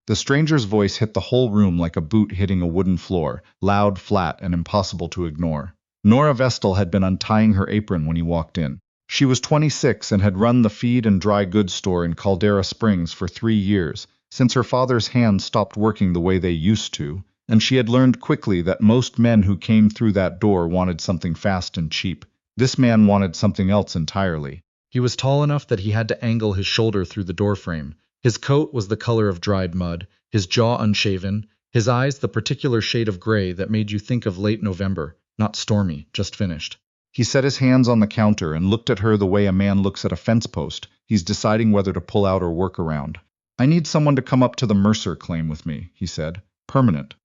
The stranger's voice hit the whole room like a boot hitting a wooden floor, loud, flat, and impossible to ignore. Nora Vestal had been untying her apron when he walked in. She was 26 and had run the feed and dry goods store in Caldera Springs for 3 years, since her father's hands stopped working the way they used to, and she had learned quickly that most men who came through that door wanted something fast and cheap. This man wanted something else entirely. He was tall enough that he had to angle his shoulder through the doorframe. His coat was the color of dried mud, his jaw unshaven, his eyes the particular shade of gray that made you think of late November, not stormy, just finished. He set his hands on the counter and looked at her the way a man looks at a fence post. He's deciding whether to pull out or work around. I need someone to come up to the Mercer claim with me, he said. Permanent.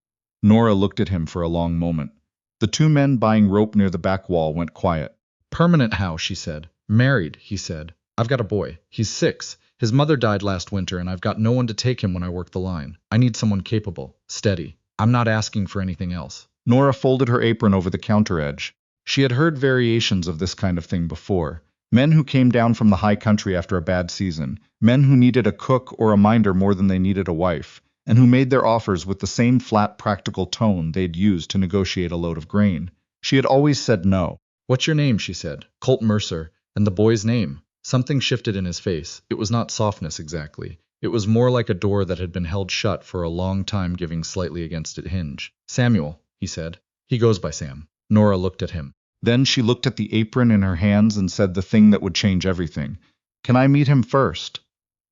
Nora looked at him for a long moment. The 2 men buying rope near the back wall went quiet. Permanent how, she said. Married, he said. I've got a boy. He's 6. His mother died last winter and I've got no one to take him when I work the line. I need someone capable, steady. I'm not asking for anything else. Nora folded her apron over the counter edge. She had heard variations of this kind of thing before. Men who came down from the high country after a bad season, men who needed a cook or a minder more than they needed a wife, and who made their offers with the same flat, practical tone they'd used to negotiate a load of grain. She had always said no. What's your name, she said. Colt Mercer. And the boy's name? Something shifted in his face. It was not softness exactly. It was more like a door that had been held shut for a long time, giving slightly against its hinge. Samuel, he said. He goes by Sam. Nora looked at him. Then she looked at the apron in her hands and said the thing that would change everything. Can I meet him first?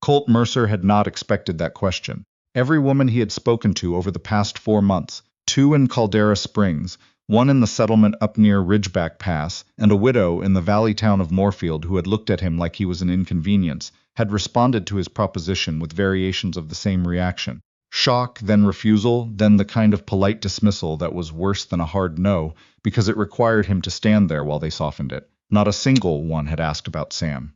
Colt Mercer had not expected that question. Every woman he had spoken to over the past 4 months, 2 in Caldera Springs, 1 in the settlement up near Ridgeback Pass, and a widow in the valley town of Moorfield who had looked at him like he was an inconvenience, had responded to his proposition with variations of the same reaction. Shock, then refusal, then the kind of polite dismissal that was worse than a hard no, because it required him to stand there while they softened it. Not a single one had asked about Sam.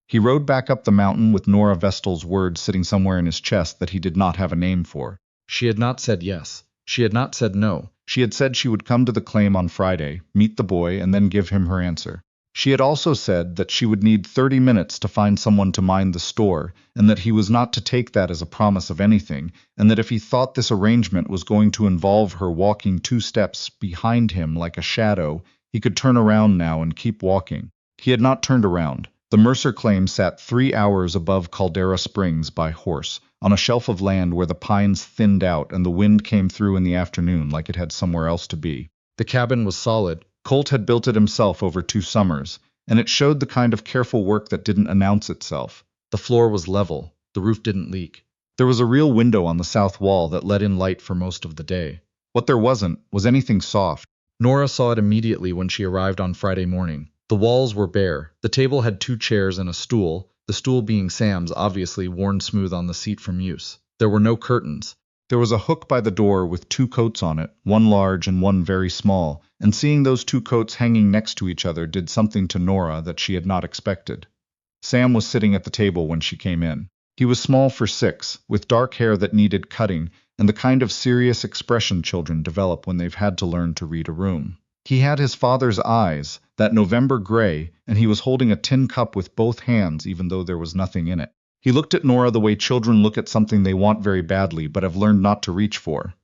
He rode back up the mountain with Nora Vestal's words sitting somewhere in his chest that he did not have a name for. She had not said yes. She had not said no. She had said she would come to the claim on Friday, meet the boy, and then give him her answer. She had also said that she would need 30 minutes to find someone to mind the store, and that he was not to take that as a promise of anything, and that if he thought this arrangement was going to involve her walking 2 steps behind him like a shadow, he could turn around now and keep walking. He had not turned around. The Mercer claim sat 3 hours above Caldera Springs by horse, on a shelf of land where the pines thinned out and the wind came through in the afternoon like it had somewhere else to be. The cabin was solid. Colt had built it himself over 2 summers, and it showed the kind of careful work that didn't announce itself. The floor was level. The roof didn't leak. There was a real window on the south wall that let in light for most of the day. What there wasn't was anything soft. Nora saw it immediately when she arrived on Friday morning. The walls were bare. The table had 2 chairs and a stool, the stool being Sam's, obviously worn smooth on the seat from use. There were no curtains. There was a hook by the door with 2 coats on it, one large and one very small, and seeing those 2 coats hanging next to each other did something to Nora that she had not expected. Sam was sitting at the table when she came in. He was small for 6, with dark hair that needed cutting, and the kind of serious expression children develop when they've had to learn to read a room. He had his father's eyes, that November gray, and he was holding a tin cup with both hands even though there was nothing in it. He looked at Nora the way children look at something they want very badly but have learned not to reach for.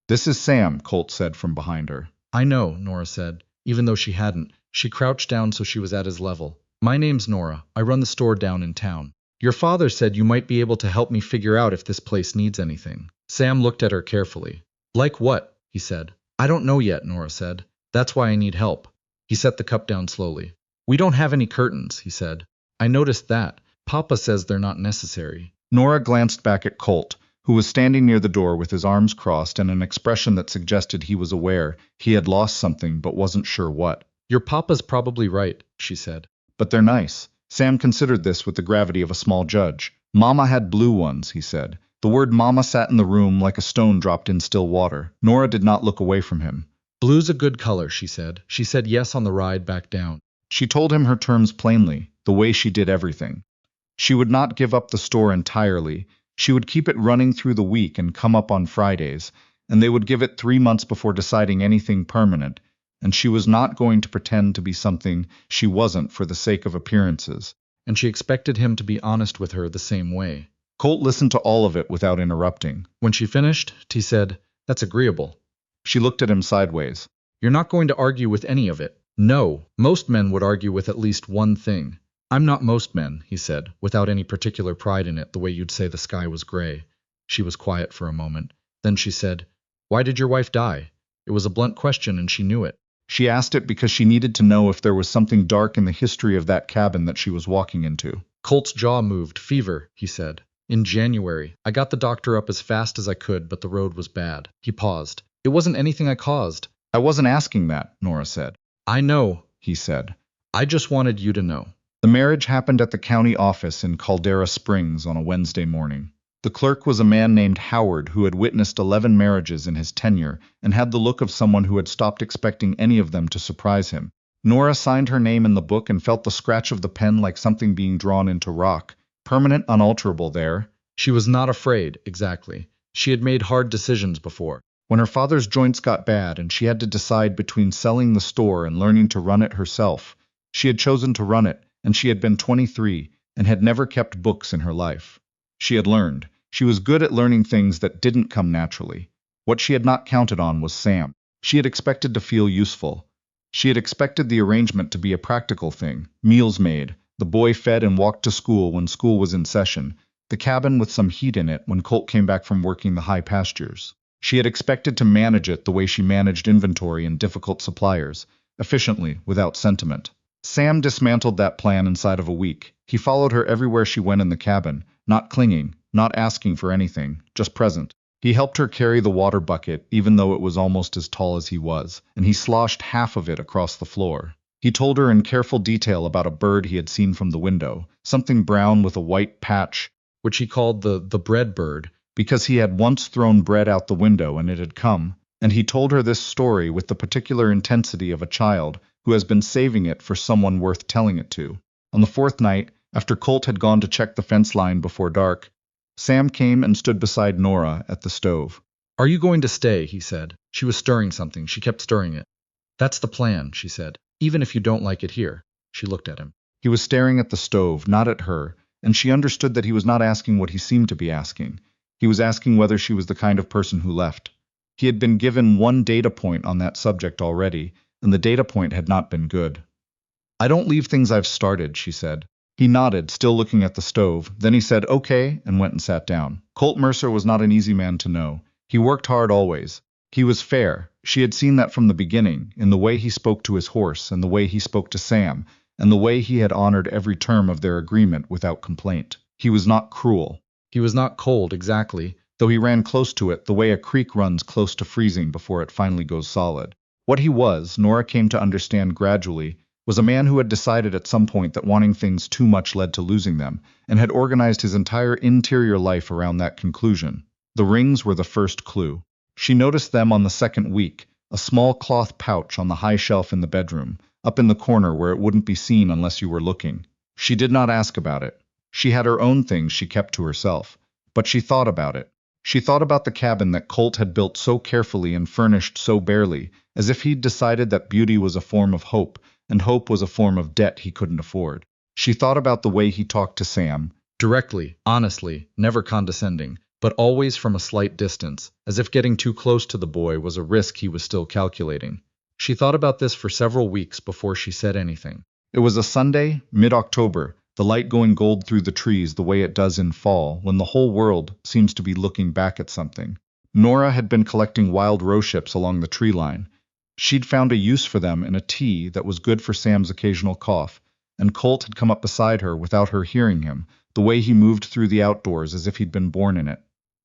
"This is Sam," Colt said from behind her. "I know," Nora said, even though she hadn't. She crouched down so she was at his level. "My name's Nora. I run the store down in town. Your father said you might be able to help me figure out if this place needs anything." Sam looked at her carefully. "Like what?" he said. "I don't know yet," Nora said. "That's why I need help." He set the cup down slowly. "We don't have any curtains," he said. "I noticed that. Papa says they're not necessary." Nora glanced back at Colt, who was standing near the door with his arms crossed and an expression that suggested he was aware he had lost something but wasn't sure what. "Your papa's probably right," she said. "But they're nice." Sam considered this with the gravity of a small judge. "Mama had blue ones," he said. The word mama sat in the room like a stone dropped in still water. Nora did not look away from him. "Blue's a good color," she said. She said yes on the ride back down. She told him her terms plainly, the way she did everything. She would not give up the store entirely. She would keep it running through the week and come up on Fridays, and they would give it 3 months before deciding anything permanent, and she was not going to pretend to be something she wasn't for the sake of appearances, and she expected him to be honest with her the same way. Colt listened to all of it without interrupting. When she finished, T said, "That's agreeable." She looked at him sideways. "You're not going to argue with any of it." "No, most men would argue with at least one thing." "I'm not most men," he said, without any particular pride in it, the way you'd say the sky was gray. She was quiet for a moment. Then she said, "Why did your wife die?" It was a blunt question, and she knew it. She asked it because she needed to know if there was something dark in the history of that cabin that she was walking into. Colt's jaw moved. "Fever," he said. "In January. I got the doctor up as fast as I could, but the road was bad." He paused. "It wasn't anything I caused." I wasn't asking that, Nora said. "I know," He said. "I just wanted you to know." The marriage happened at the county office in Caldera Springs on a Wednesday morning. The clerk was a man named Howard who had witnessed 11 marriages in his tenure and had the look of someone who had stopped expecting any of them to surprise him. Nora signed her name in the book and felt the scratch of the pen like something being drawn into rock, permanent, unalterable there. She was not afraid, exactly. She had made hard decisions before. When her father's joints got bad and she had to decide between selling the store and learning to run it herself, she had chosen to run it, and she had been 23 and had never kept books in her life. She had learned. She was good at learning things that didn't come naturally. What she had not counted on was Sam. She had expected to feel useful. She had expected the arrangement to be a practical thing, meals made, the boy fed and walked to school when school was in session, the cabin with some heat in it when Colt came back from working the high pastures. She had expected to manage it the way she managed inventory and difficult suppliers, efficiently, without sentiment. Sam dismantled that plan inside of a week. He followed her everywhere she went in the cabin, not clinging, not asking for anything, just present. He helped her carry the water bucket, even though it was almost as tall as he was, and he sloshed half of it across the floor. He told her in careful detail about a bird he had seen from the window, something brown with a white patch, which he called the bread bird, because he had once thrown bread out the window and it had come, and he told her this story with the particular intensity of a child who has been saving it for someone worth telling it to. On the fourth night, after Colt had gone to check the fence line before dark, Sam came and stood beside Nora at the stove. "Are you going to stay?" he said. She was stirring something. She kept stirring it. "That's the plan," she said, "even if you don't like it here." She looked at him. He was staring at the stove, not at her, and she understood that he was not asking what he seemed to be asking. He was asking whether she was the kind of person who left. He had been given one data point on that subject already, and the data point had not been good. "I don't leave things I've started," she said. He nodded, still looking at the stove. Then he said, "Okay," and went and sat down. Colt Mercer was not an easy man to know. He worked hard always. He was fair. She had seen that from the beginning, in the way he spoke to his horse, and the way he spoke to Sam, and the way he had honored every term of their agreement without complaint. He was not cruel. He was not cold, exactly, though he ran close to it the way a creek runs close to freezing before it finally goes solid. What he was, Nora came to understand gradually, was a man who had decided at some point that wanting things too much led to losing them, and had organized his entire interior life around that conclusion. The rings were the first clue. She noticed them on the second week, a small cloth pouch on the high shelf in the bedroom, up in the corner where it wouldn't be seen unless you were looking. She did not ask about it. She had her own things she kept to herself. But she thought about it. She thought about the cabin that Colt had built so carefully and furnished so barely, as if he'd decided that beauty was a form of hope, and hope was a form of debt he couldn't afford. She thought about the way he talked to Sam. Directly, honestly, never condescending, but always from a slight distance, as if getting too close to the boy was a risk he was still calculating. She thought about this for several weeks before she said anything. It was a Sunday, mid-October, the light going gold through the trees the way it does in fall, when the whole world seems to be looking back at something. Nora had been collecting wild rose ships along the tree line. She'd found a use for them in a tea that was good for Sam's occasional cough, and Colt had come up beside her without her hearing him, the way he moved through the outdoors as if he'd been born in it.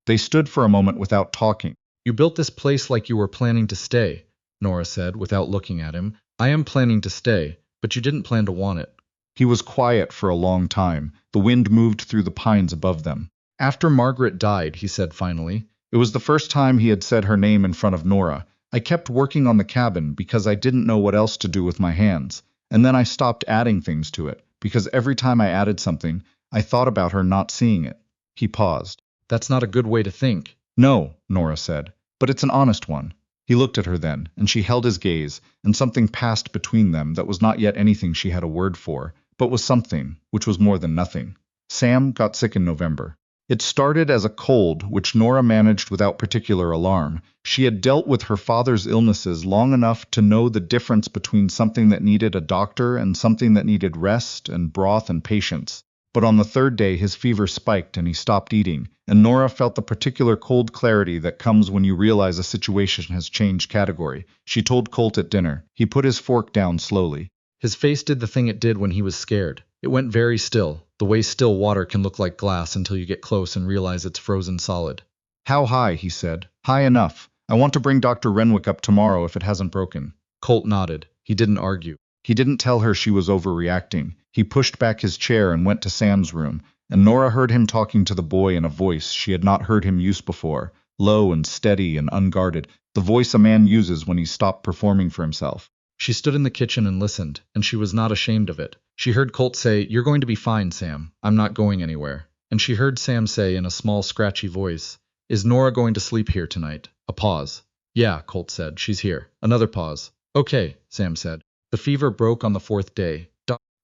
They stood for a moment without talking. "You built this place like you were planning to stay," Nora said, without looking at him. "I am planning to stay, but you didn't plan to want it." He was quiet for a long time. The wind moved through the pines above them. "After Margaret died," he said finally. It was the first time he had said her name in front of Nora. "I kept working on the cabin because I didn't know what else to do with my hands, and then I stopped adding things to it, because every time I added something, I thought about her not seeing it." He paused. "That's not a good way to think." "No," Nora said, "but it's an honest one." He looked at her then, and she held his gaze, and something passed between them that was not yet anything she had a word for, but was something, which was more than nothing. Sam got sick in November. It started as a cold, which Nora managed without particular alarm. She had dealt with her father's illnesses long enough to know the difference between something that needed a doctor and something that needed rest and broth and patience. But on the third day his fever spiked and he stopped eating, and Nora felt the particular cold clarity that comes when you realize a situation has changed category. She told Colt at dinner. He put his fork down slowly. His face did the thing it did when he was scared. It went very still, the way still water can look like glass until you get close and realize it's frozen solid. How high? He said. High enough. I want to bring Dr. Renwick up tomorrow if it hasn't broken. Colt nodded. He didn't argue. He didn't tell her she was overreacting. He pushed back his chair and went to Sam's room, and Nora heard him talking to the boy in a voice she had not heard him use before, low and steady and unguarded, the voice a man uses when he's stopped performing for himself. She stood in the kitchen and listened, and she was not ashamed of it. She heard Colt say, "You're going to be fine, Sam. I'm not going anywhere." And she heard Sam say in a small, scratchy voice, "Is Nora going to sleep here tonight?" A pause. "Yeah," Colt said. "She's here." Another pause. "Okay," Sam said. The fever broke on the fourth day.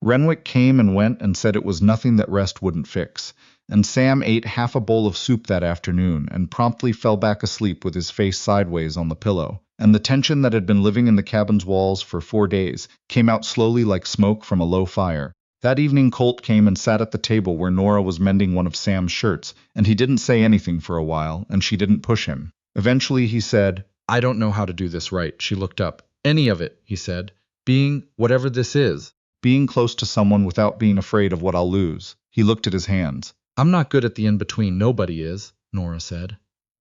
Renwick came and went and said it was nothing that rest wouldn't fix. And Sam ate half a bowl of soup that afternoon and promptly fell back asleep with his face sideways on the pillow. And the tension that had been living in the cabin's walls for 4 days came out slowly like smoke from a low fire. That evening Colt came and sat at the table where Nora was mending one of Sam's shirts, and he didn't say anything for a while, and she didn't push him. Eventually he said, "I don't know how to do this right." She looked up. "Any of it," he said. "Being whatever this is." "Being close to someone without being afraid of what I'll lose." He looked at his hands. "I'm not good at the in-between. Nobody is," Nora said.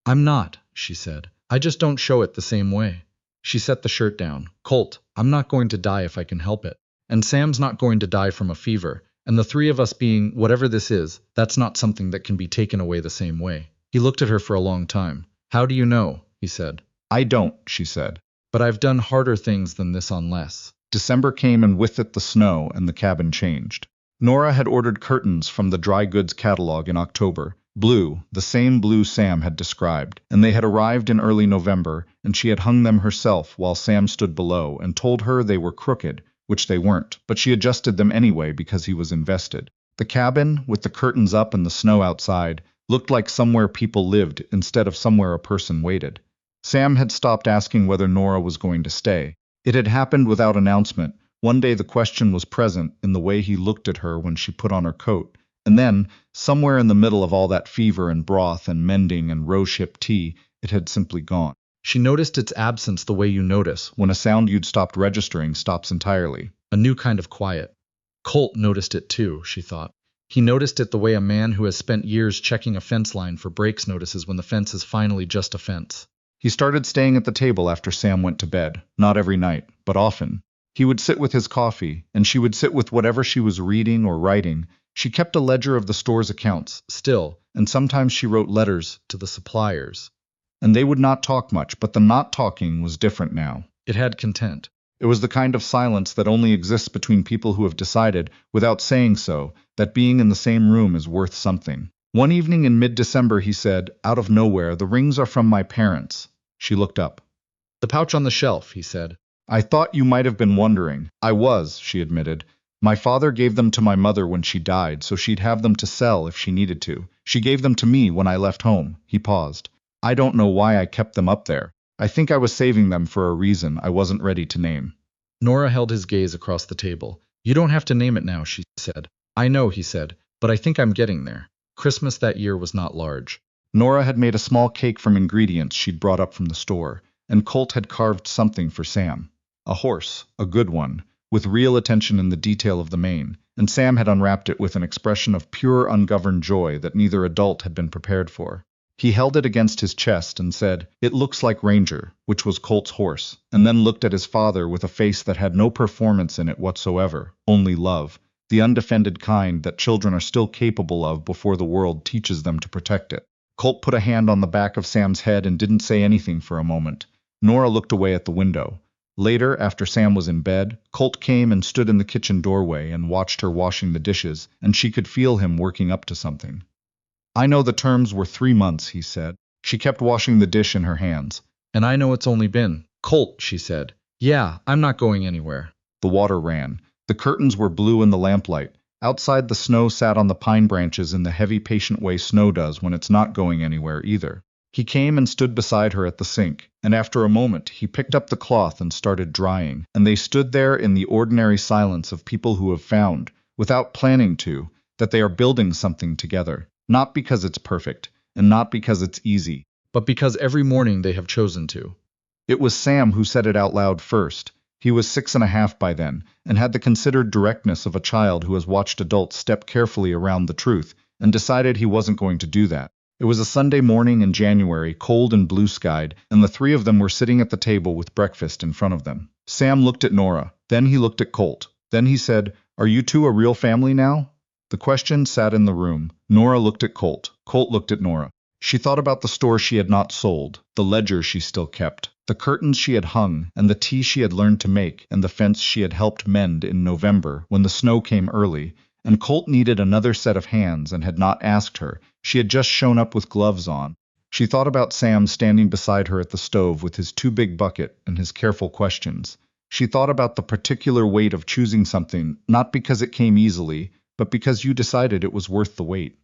"I'm not," she said. "I just don't show it the same way." She set the shirt down. "Colt, I'm not going to die if I can help it. And Sam's not going to die from a fever. And the three of us being whatever this is, that's not something that can be taken away the same way." He looked at her for a long time. "How do you know?" he said. "I don't," she said. "But I've done harder things than this on less." December came and with it the snow, and the cabin changed. Nora had ordered curtains from the dry goods catalog in October, blue, the same blue Sam had described, and they had arrived in early November, and she had hung them herself while Sam stood below and told her they were crooked, which they weren't, but she adjusted them anyway because he was invested. The cabin, with the curtains up and the snow outside, looked like somewhere people lived instead of somewhere a person waited. Sam had stopped asking whether Nora was going to stay. It had happened without announcement. One day the question was present in the way he looked at her when she put on her coat, and then, somewhere in the middle of all that fever and broth and mending and rosehip tea, it had simply gone. She noticed its absence the way you notice When a sound you'd stopped registering stops entirely. a new kind of quiet. Colt noticed it too, she thought. He noticed it the way a man who has spent years checking a fence line for breaks notices when the fence is finally just a fence. He started staying at the table after Sam went to bed, not every night, but often. He would sit with his coffee, and she would sit with whatever she was reading or writing. She kept a ledger of the store's accounts, still, and sometimes she wrote letters To the suppliers. and they would not talk much, but the not talking was different now. It had content. It was the kind of silence that only exists between people who have decided, without saying so, that being in the same room is worth something. One evening in mid-December he said, out of nowhere, "The rings are from my parents." She looked up. "The pouch on the shelf," he said. "I thought you might have been wondering." "I was," she admitted. "My father gave them to my mother when she died, so she'd have them to sell if she needed to. She gave them to me when I left home." He paused. "I don't know why I kept them up there. I think I was saving them for a reason I wasn't ready to name." Nora held his gaze across the table. "You don't have to name it now," she said. "I know," he said, "but I think I'm getting there." Christmas that year was not large. Nora had made a small cake from ingredients she'd brought up from the store, and Colt had carved something for Sam. A horse, a good one, with real attention in the detail of the mane, and Sam had unwrapped it with an expression of pure ungoverned joy that neither adult had been prepared for. He held it against his chest and said, "It looks like Ranger," which was Colt's horse, and then looked at his father with a face that had no performance in it whatsoever, only love, the undefended kind that children are still capable of before the world teaches them to protect it. Colt put a hand on the back of Sam's head and didn't say anything for a moment. Nora looked away at the window. Later, after Sam was in bed, Colt came and stood in the kitchen doorway and watched her washing the dishes, and she could feel him working up to something. "I know the terms were 3 months," he said. She kept washing the dish in her hands. "And I know it's only been." "Colt," she said. "Yeah, I'm not going anywhere." The water ran. The curtains were blue in the lamplight. Outside, the snow sat on the pine branches in the heavy, patient way snow does when it's not going anywhere either. He came and stood beside her at the sink, and after a moment he picked up the cloth and started drying, and they stood there in the ordinary silence of people who have found, without planning to, that they are building something together, not because it's perfect, and not because it's easy, but because every morning they have chosen to. It was Sam who said it out loud first. He was 6.5 by then, and had the considered directness of a child who has watched adults step carefully around the truth, and decided he wasn't going to do that. It was a Sunday morning in January, cold and blue-skied, and the three of them were sitting at the table with breakfast in front of them. Sam looked at Nora, then he looked at Colt. Then he said, "Are you two a real family now?" The question sat in the room. Nora looked at Colt. Colt looked at Nora. She thought about the store she had not sold, the ledger she still kept, the curtains she had hung, and the tea she had learned to make, and the fence she had helped mend in November when the snow came early, and Colt needed another set of hands and had not asked her. She had just shown up with gloves on. She thought about Sam standing beside her at the stove with his too big bucket and his careful questions. She thought about the particular weight of choosing something, not because it came easily, but because you decided it was worth the wait.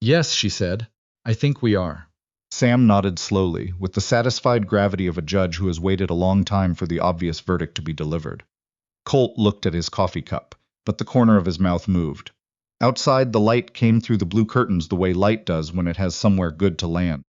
"Yes," she said, "I think we are." Sam nodded slowly, with the satisfied gravity of a judge who has waited a long time for the obvious verdict to be delivered. Colt looked at his coffee cup, but the corner of his mouth moved. Outside, the light came through the blue curtains the way light does when it has somewhere good to land.